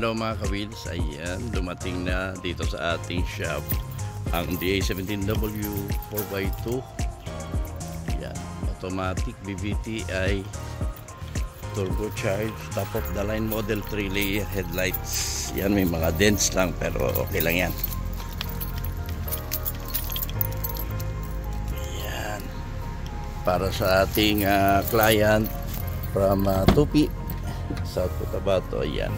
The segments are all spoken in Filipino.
Hello mga ka-wheels, ayan, dumating na dito sa ating shop ang DA17W 4x2. Ayan, automatic BVTi turbocharged top of the line model 3-layer headlights. Yan, may mga dents lang pero okay lang yan. Ayan, para sa ating client from Tupi, South Cotabato. Ayan,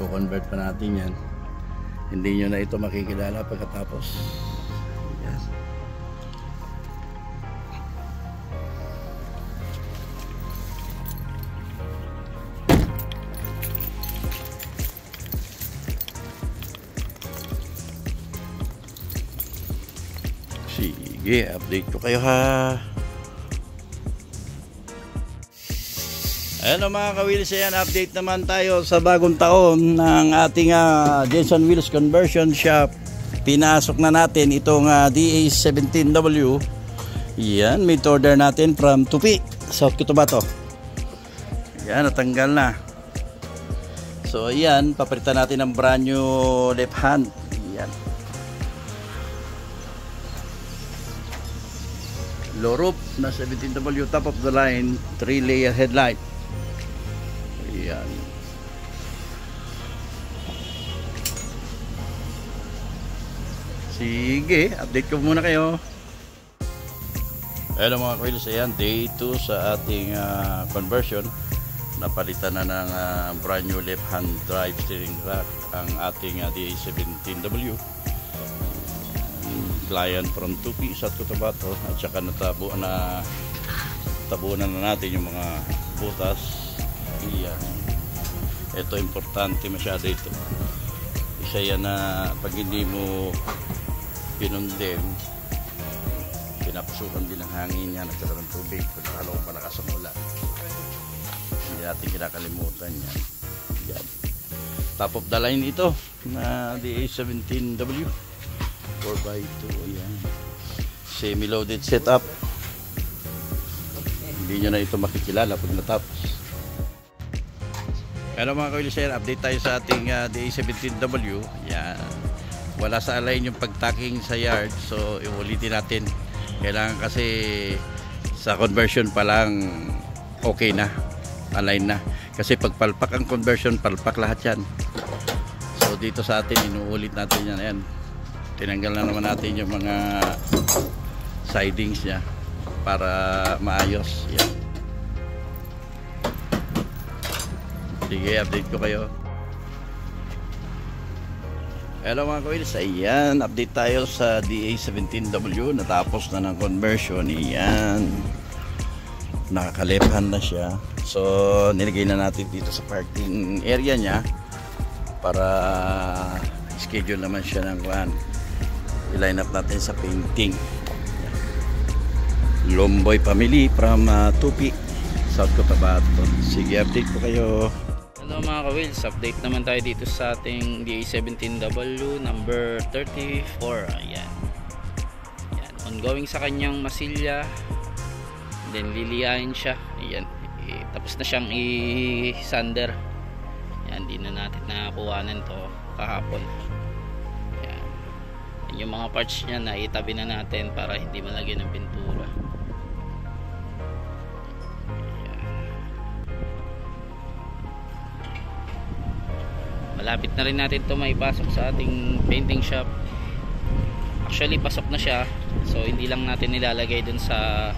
i-convert pa natin yan. Hindi nyo na ito makikilala pagkatapos. Ayan. Sige, update ko kayo ha. Ayan mga ka-wheels, ayan, update naman tayo sa bagong taon ng ating Jensen Wheels Conversion Shop. Pinasok na natin itong DA17W. Ayan, made order natin from Tupi, South Cotabato. Ayan, natanggal na. So ayan, papalitan natin ng brand new left hand. Ayan, low roof na 17W top of the line 3-layer headlight. Ayan. Sige, update ko muna kayo. Hello mga ka-wheels, ayan, day 2 sa ating conversion. Napalitan na ng brand new left hand drive steering rack ang ating DA17W. Client from Tupi, South Cotabato, at saka tabunan na natin yung mga butas. Iyan, ito importante masyado ito. Isa yan na pag hindi mo pinundem, pinapasukan din ng hangin yan, nagkaroon ng tubig pag halong malakas ang ulan. Hindi natin kinakalimutan yan. Yan, top of the line ito na DA17W 4x2. Ayan, semi-loaded setup. Hindi nyo na ito makikilala pag natapos. Hello mga ka-wheels, update tayo sa ating DA17W. Ayan, wala sa align yung pagtaking sa yard, so iulitin natin. Kailangan kasi sa conversion pa lang okay na, align na. Kasi pag palpak ang conversion, palpak lahat yan. So dito sa atin, inuulit natin yan. Ayan, tinanggal na naman natin yung mga sidings niya para maayos. Yan. Sige, update ko kayo. Hello mga ka-wheels, ayan, update tayo sa DA17W. Natapos na ng conversion. Ayan, nakakalepan na siya. So nilagay na natin dito sa parking area niya para schedule naman siya ng i-line up natin sa painting. Lomboy family from Tupi, South Cotabato. Sige, update ko kayo. Hello mga ka-wheels, update naman tayo dito sa ating DA17W number 34. Ayan, ayan, ongoing sa kanyang masilya, then liliyain siya. Ayan, tapos na siyang i-sander. Ayan, di na natin nakakuhanan to kahapon. Ayan, yung mga parts niya na itabi na natin para hindi malagyan ng pintura. Malapit na rin natin ito maipasok sa ating painting shop. Actually pasok na siya, so hindi lang natin nilalagay dun sa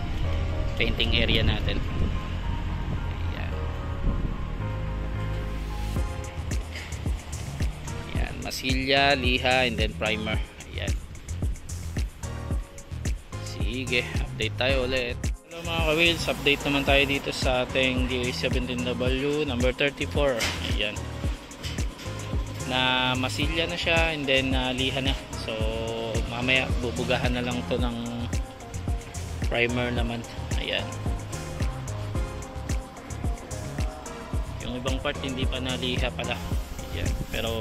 painting area natin. Ayan, ayan, masilya, liha, and then primer. Ayan, sige, update tayo ulit. Hello mga ka-wheels, update naman tayo dito sa ating DA17W number 34. Ayan, na masilya na siya, and then liha na. So mamaya bubugahan na lang to ng primer naman. Ayan, yung ibang part hindi pa naliha pala. Ayan, pero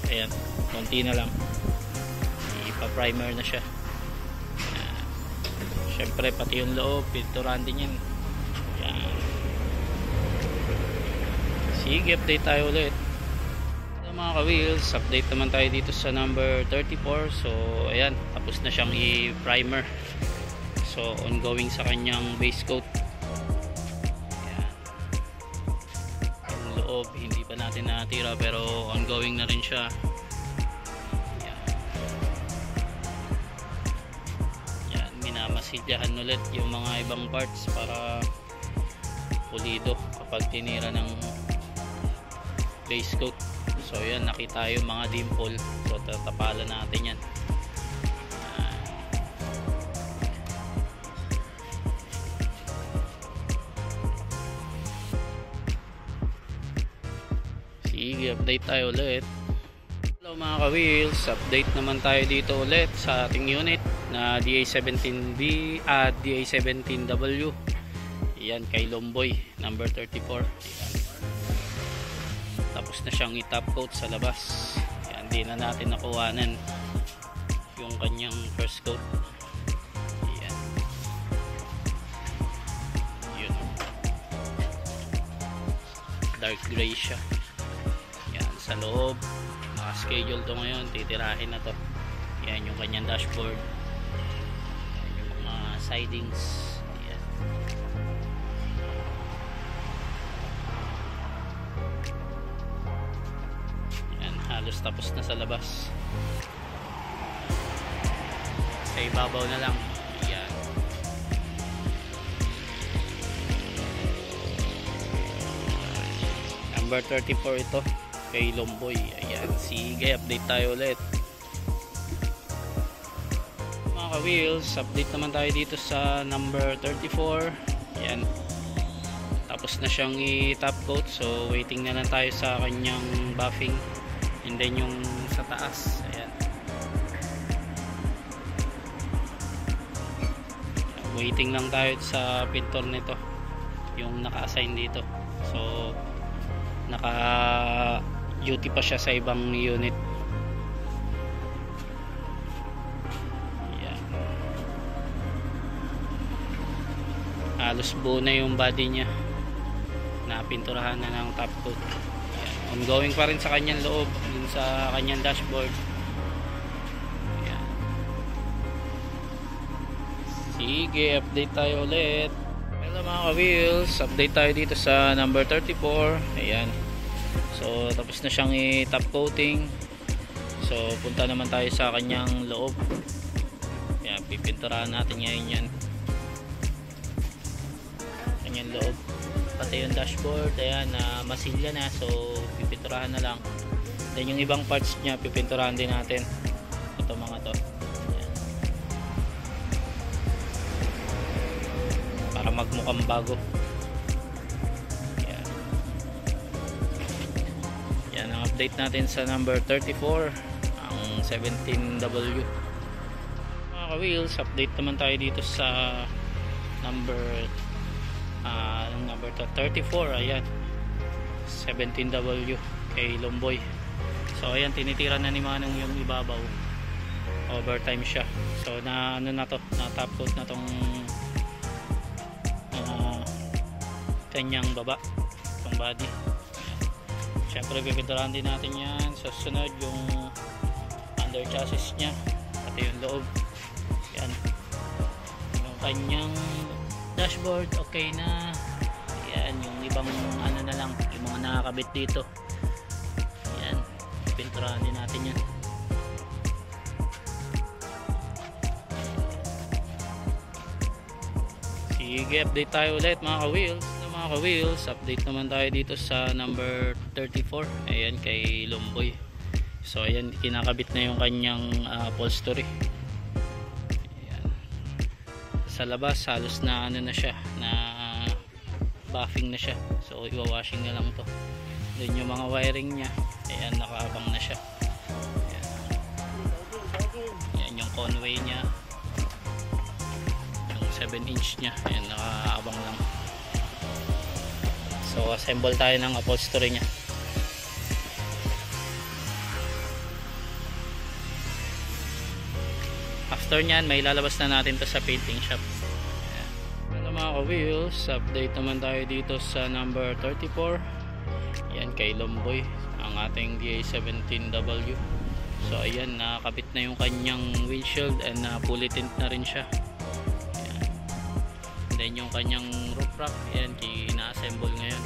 ayan, konti na lang, ipa-primer na siya. Syempre pati yung loob pinturahan din yan. Ayan, Sige, update tayo ulit. So, mga ka-wheels, update naman tayo dito sa number 34. So ayan, tapos na siyang i-primer. So ongoing sa kanyang base coat. Ayan. Yung loob hindi pa natin natira pero ongoing na rin siya. Ayan. Ayan, minamasilyahan ulit yung mga ibang parts para pulido kapag tinira ng base coat. So yan, nakita yung mga dimple, so tatapalan natin yan. Sige, update tayo ulit. Hello mga ka-wheels, update naman tayo dito ulit sa ating unit na DA17B at DA17W. Yan kay Lomboy number 34. Yan. Tapos na siyang i-top coat sa labas. Yan, di na natin nakuhanan yung kanyang first coat. Yan. Yun. Dark gray siya. Yan, sa loob naka-schedule to ngayon, titirahin na to. Yan yung kanyang dashboard. Yan yung mga sidings. Yan. Halos tapos na sa labas. Sa ibabaw na lang. Ayan. Number 34 ito kay Lomboy. Ayan. Sige, update tayo ulit. Mga ka-wheels, update naman tayo dito sa number 34. Ayan. Tapos na siyang i-top coat. So waiting na lang tayo sa kanyang buffing. And then yung sa taas, ayan. Waiting lang tayo sa pintor nito, yung naka-assign dito. So naka-duty pa siya sa ibang unit. Ayan. Halos buo na yung body niya, napinturahan na ng top coat. Ongoing pa rin sa kanyang loob, dun sa kanyang dashboard. Ayan. Sige, update tayo ulit. Hello mga ka-wheels, update tayo dito sa number 34. Ayan. So tapos na siyang i-top coating. So punta naman tayo sa kanyang loob. Ayan, pipinturahan natin ngayon yan. Kanyang loob. Pati yung dashboard, ayan, masilya na, so pipinturahan na lang. Then yung ibang parts niya pipinturahan din natin. Ito mga to, ayan. Para magmukhang bago. Ayan. Yan ang update natin sa number 34, ang 17W. Mga ka-wheels, update naman tayo dito sa number 34. Ayan, 17W kay Lomboy. So ayan, tinitira na ni Manong yung ibabaw. Overtime siya. So na ano na to, na top coat na tong kanyang baba, tong body. Ayan. Syempre pipinturahan din natin yan sa sunod, yung under chassis nya, pati yung loob. Ayan, yung kanyang dashboard okay na. Ayan, yung ibang ano na lang, yung mga nakakabit dito. Ayan, pinturahan din natin yan. Sige, update tayo ulit mga ka-wheels. Mga ka-wheels, update naman tayo dito sa number 34. Ayan, kay Lomboy. So ayan, kinakabit na yung kanyang upholstery. Ayan. Sa labas halos na ano na siya, na buffing na siya. So iwa-washing na lang to. Then yung mga wiring nya, ayan, nakaabang na siya. Ayan. Ayan yung conway nya, yung 7-inch nya, ayan, nakaabang lang. So assemble tayo ng upholstery nya. After nyan, may lalabas na natin to sa painting shop. Mga ka-wheels, update naman tayo dito sa number 34. Yan kay Lomboy ang ating DA17W. So ayan, nakakabit na yung kanyang windshield and fully tint na rin siya. Ayan. Then yung kanyang roof rack, ayan, ina-assemble ngayon.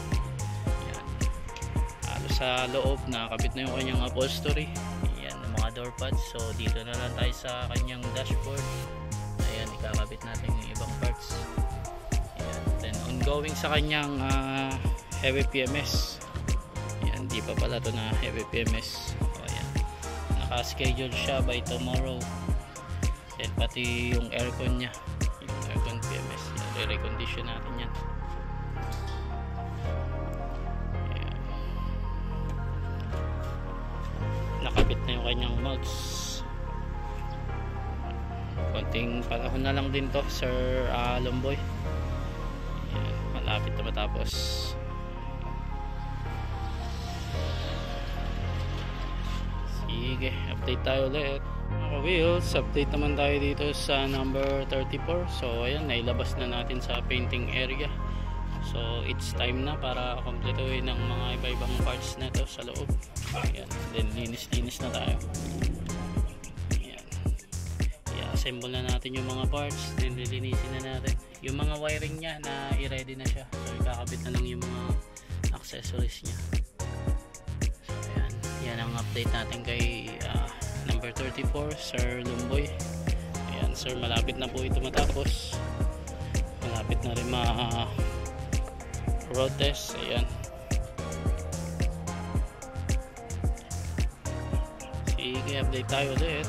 Ayan. Halos sa loob nakakabit na yung kanyang upholstery. Ayan, ng mga door pads. So dito na lang tayo sa kanyang dashboard. Ayan, ikakabit natin yung ibang parts. Ayan. Then ongoing sa kanyang heavy PMS. Ayan, di pa pala to na heavy PMS. O, ayan. Naka-schedule siya by tomorrow. Then pati yung aircon nya, yung aircon PMS, re-recondition natin yan. Ayan. Nakabit na yung kanyang mounts. Konting panahon na lang din to, Sir Lomboy. Ayan, malapit na matapos. Sige, update tayo ulit. Mga wheels, update naman tayo dito sa number 34. So ayan, nailabas na natin sa painting area. So it's time na para kompletuhin ng mga iba-ibang parts na to sa loob. Ayan, then linis-linis na tayo. Ayan, i-assemble na natin yung mga parts, then lilinisin na natin yung mga wiring nya na i-ready na siya. So ikakabit na lang yung mga accessories nya. Yan ang update natin kay number 34, Sir Lomboy. Ayan, sir, malapit na po ito matapos. Malapit na rin road test. Ayan. Sige, update tayo ulit.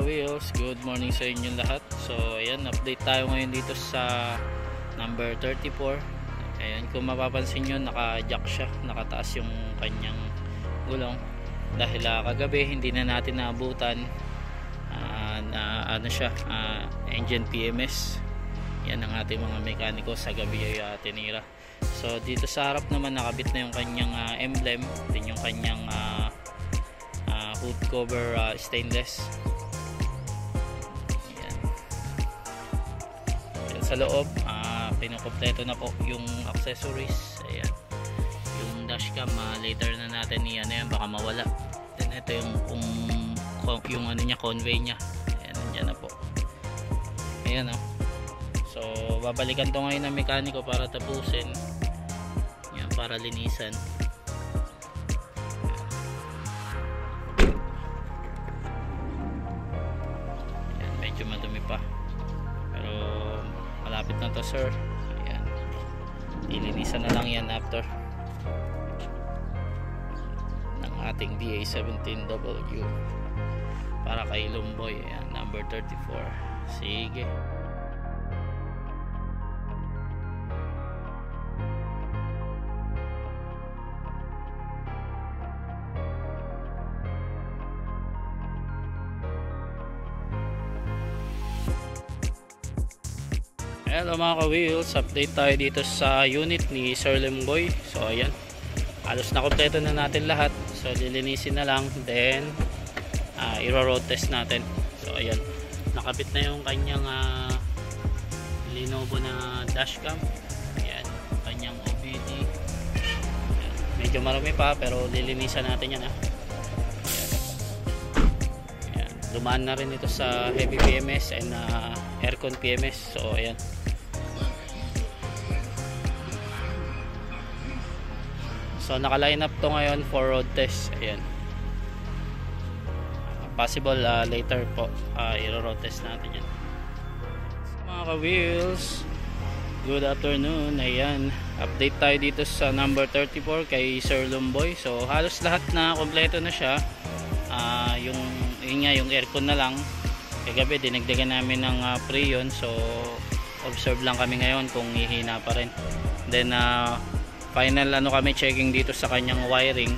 Wheels, good morning sa inyo lahat. So ayan, update tayo ngayon dito sa number 34. Ayan, kung mapapansin nyo, naka-jack siya, nakataas yung kanyang gulong dahil kagabi hindi na natin naabutan na ano siya, engine PMS. Yan ang ating mga mekaniko sa gabi ay tinira. So dito sa harap naman nakabit na yung kanyang emblem, din yung kanyang hood cover stainless. Sa loob, pinukompleto na po yung accessories. Ayan, yung dashcam, later na natin yan, baka mawala. Then ito yung ano niya, convey niya. Ayan, nandiyan na po. Ayan, oh. So babalikan to ngayon ng mekaniko para tapusin yan, para linisan. Ayan, medyo madumi pa, pero malapit na to, sir. Ayan, ilinisan na lang yan after ng ating DA17W para kay Lomboy. Ayan, number 34. Sige. Hello mga ka-wheels, update tayo dito sa unit ni Sir Lomboy. So ayan, halos na kompleto na natin lahat. So lilinisin na lang, then i-road test natin. So ayan, nakabit na yung kanyang Lenovo na dashcam. Ayan, kanyang OBD. Ayan, medyo marami pa pero lilinisan natin yan. Ayan, dumaan na rin ito sa heavy PMS and aircon PMS. So ayan, so naka-line up to ngayon for road test. Ayan, possible later po i-road test natin yan. So, mga ka-wheels, good afternoon. Ayan, update tayo dito sa number 34 kay Sir Lumboy. So halos lahat na kompleto na siya. Yung aircon na lang. Kagabi dinagdagan namin ng Freon, so observe lang kami ngayon kung hihina pa rin. Then final kami checking dito sa kanyang wiring.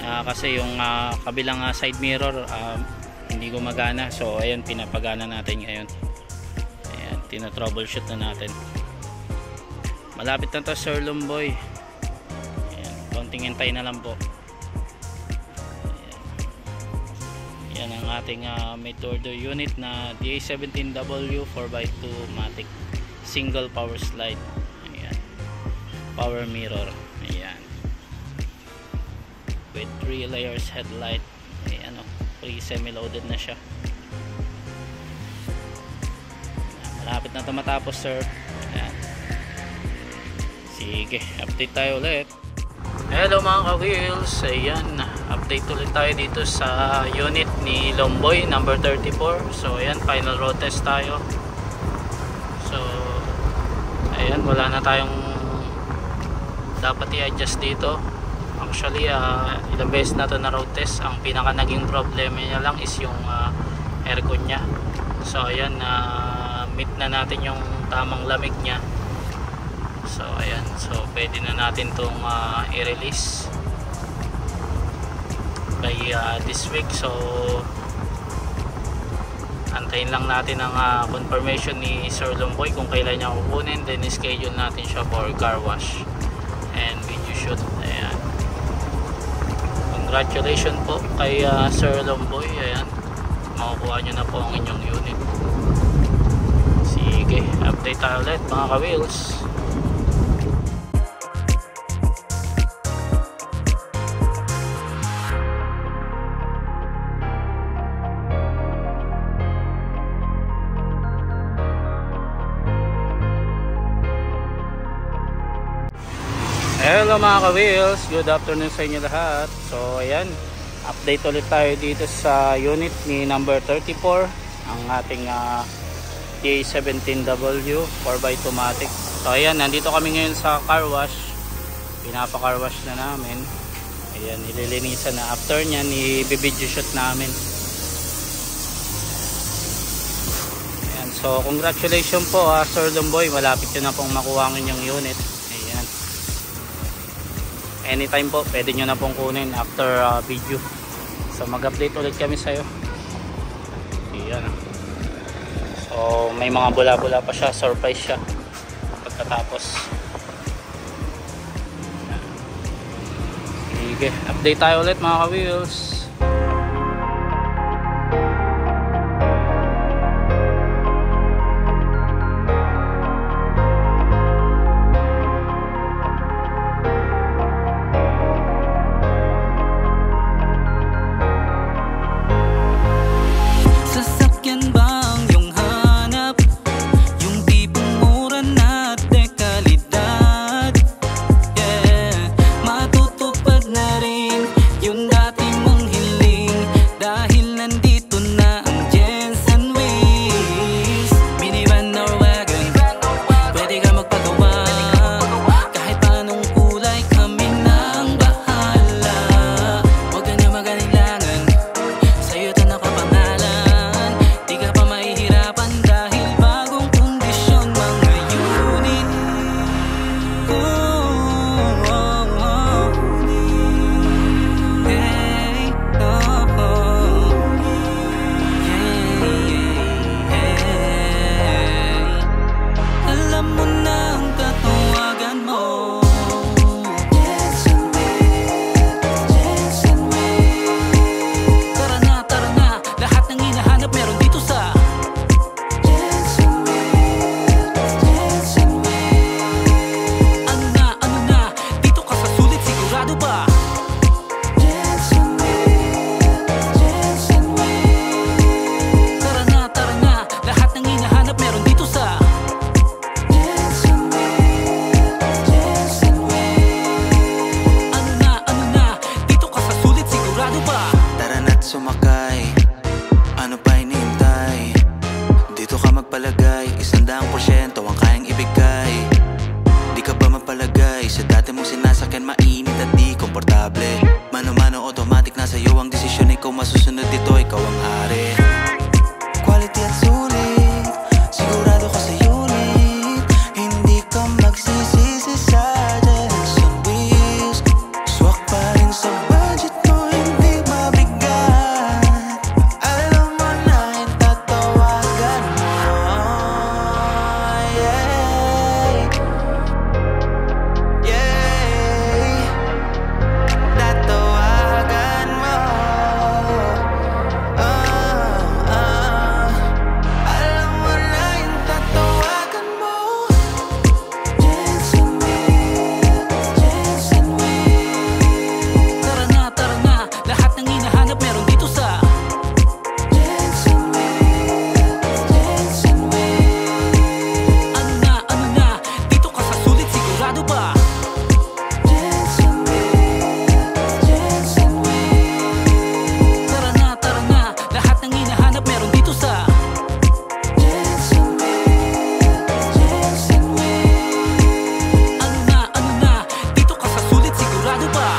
Kasi yung kabilang side mirror hindi gumagana, so ayan, pinapagana natin ngayon. Ayan, tina-troubleshoot na natin. Malapit na to, Sir Lumboy. Ayan, konting hintay na lang po. Ayan, yan ang ating made to order unit na DA17W 4x2 Matic single power slide. Ayan, power mirror. Ayan, with 3 layers headlight. Ayan, pre-semi-loaded na siya. Malapit na ito matapos, sir. Ayan. Sige, update tayo ulit. Hello mga ka-wheels. Ayan, update ulit tayo dito sa unit ni Lumboy number 34. So ayan, final road test tayo. So ayan, wala na tayong dapat i-adjust dito. Actually, ilang beses na to na road test. Ang pinaka naging problema niya lang is yung aircon niya. So ayan, meet na natin yung tamang lamig niya. So ayan, so pwede na natin tong i-release by this week. So antayin lang natin ang confirmation ni Sir Lumboy kung kailan niya kukunin. Then schedule natin siya for car wash and video shoot. Ayan, congratulations po kay Sir Lumboy. Ayan, makukuha nyo na po ang inyong unit. Sige, update tayo ulit mga ka-wheels. Hello mga ka-wheels, good afternoon sa inyo lahat. So ayan, update ulit tayo dito sa unit ni number 34, ang ating DA17W 4x2 Matic. So ayan, nandito kami ngayon sa car wash. Pinapa-car wash na namin. Ayan, ililinisan na. After nyan, i-video shoot namin. Ayan, so congratulations po Sir Lumboy, malapit yun na pong makuha ang inyong unit. Ayan, anytime po pwede nyo na pong kunin after video. So mag-update ulit kami sa'yo. Ayan, so may mga bula-bula pa siya, surprise siya pagkatapos. Sige, update tayo ulit mga ka-wheels. Yung dati mong mapalagay 100% ang kayang ibigay? Di ka ba mapalagay sa dati mong sinasakyan mainit at di komportable? Mano-mano automatic na sa'yo ang desisyon, ikaw masusunod dito, ikaw ang hari. Quality at sulit, sigurado ka sa unit. Hindi ka magsisisi sa Jensen wheels. Swak pa rin sa budget mo, hindi mabigat. Alam mo na yung tatawagan mo. Yeah, yeah, tatawagan mo. Alam mo na yung tatawagan mo. Jensen wheels, Jensen wheels. Tara na, lahat ng hinahanap meron dito sa Jensen wheels, Jensen wheels. Ano na, dito ka sa sulit, sigurado ba? Jensen wheels, Jensen wheels. Tara na, lahat ng hinahanap meron dito sa Jensen wheels, Jensen wheels. Ano na, dito ka sa sulit, sigurado ba?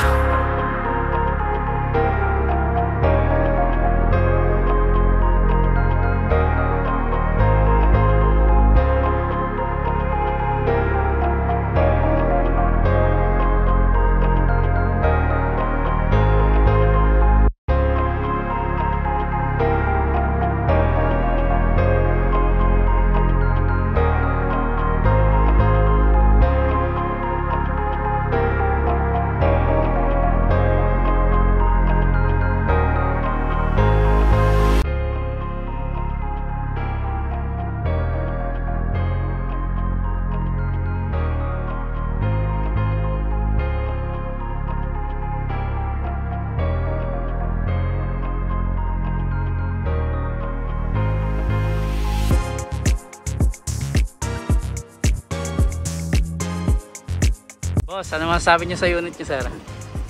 Boss, ano masasabi niyo sa unit niyo, sir?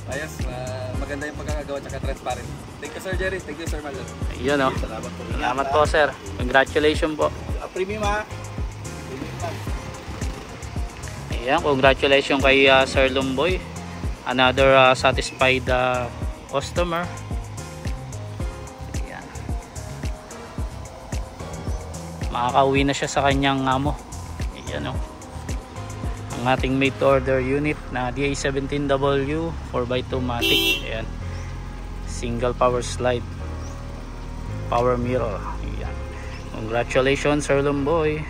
Ayos, maganda yung pagkakagawa at transparent. Thank you Sir Jerry, thank you Sir Marlon. Ayun, oh. Salamat po. Salamat po, sir. Congratulations po. Premium ha. Premium pa. Ayan, congratulations kay Sir Lumboy. Another satisfied customer. Ayan. Makakauwi na siya sa kanyang amo. Ayan, oh. Ang ating made to order unit na DA17W 4x2 Matic. Ayan. Single power slide. Power mirror. Ayan. Congratulations, Sir Lumboy.